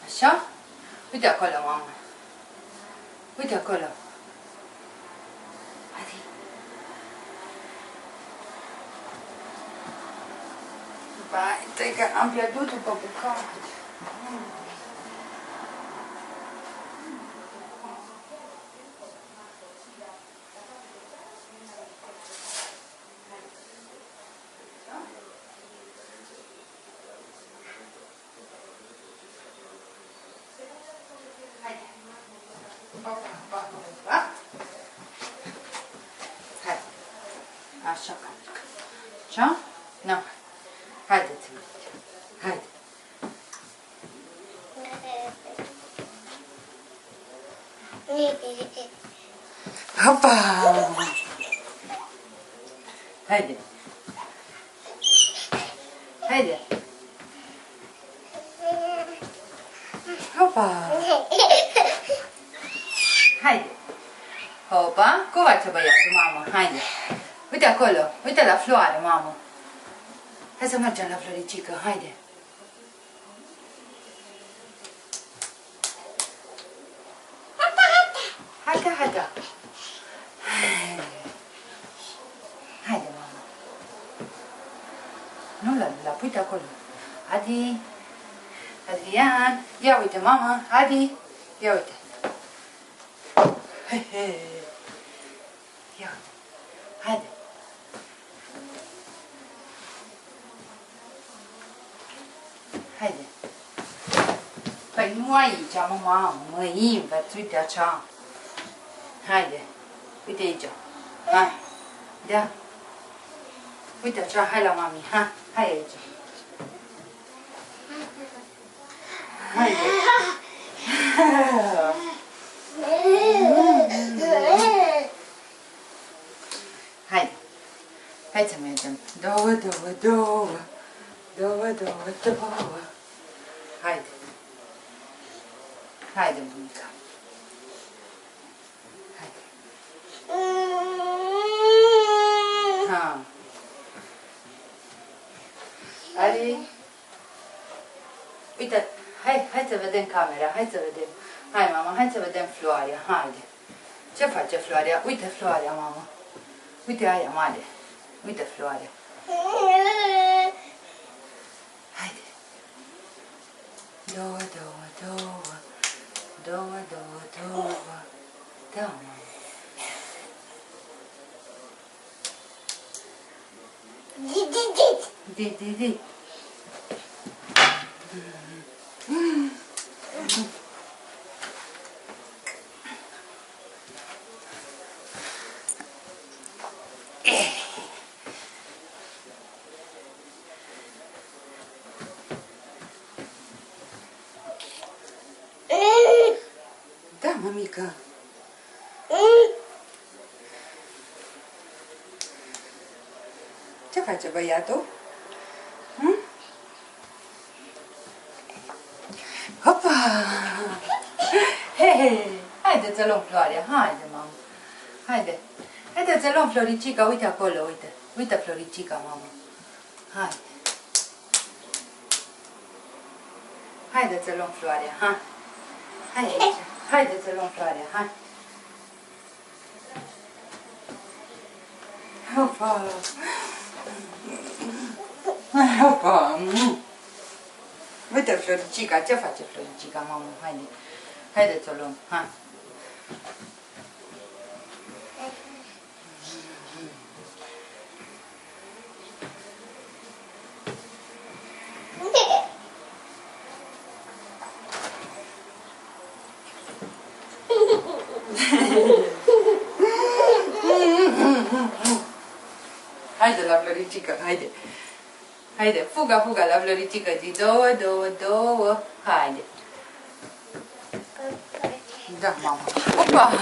Așa? Uite acolo, mamă. Uite acolo. Adi. Vai, stai că am pierdut după bucat. Hai. Așa. Așa? Nu. Haideți-mă. Haide. Hopa! Haide. Haide. Hopa! Haide. Hopa! Cum face băiatul, mamă? Haide. Uite acolo. Uite la floare, mamă. Hai să mergem la Floricică. Haide. Haide, haide. Haide, mamă. Nu la uite acolo. Adi. Adrian. Ia uite, mamă. Adi. Ia uite. He, he. Ia uite. Haide. Haide. Păi nu aici, mamă, mă invers, uite așa. Haide. Uite aici. Hai. Da. Uite așa, hai la mami. Hai aici. Haide. Haide. Hai să mergem. Două. Haide. Haide, bunica. Haide. Ha. Ali. Uite, hai să vedem camera, hai să vedem. Hai, mama, hai să vedem floarea, haide. Ce face floarea? Uite floarea, mamă. Uite aia mare. Uite floarea. Haide. Două. Da, mamă. Di. Da, mămică. Ce face băiatul? Hopa! Hei! Haideți să luăm floarea, haide, mamă. Haide. Haideți să luăm Floricica, uite acolo, uite. Uite Floricica, mamă. Haide. Haideți să luăm floarea, ha? Hai aici. Haideți să luăm floarea, hai. Hopa! Hopa! Uite Floricica, ce face Floricica, mamă? Haide. Haideți să o luăm, hai. Haide la Floricica, haide. Haide, fuga la Floricica, zi două. Haide. Da, mamă. Opa!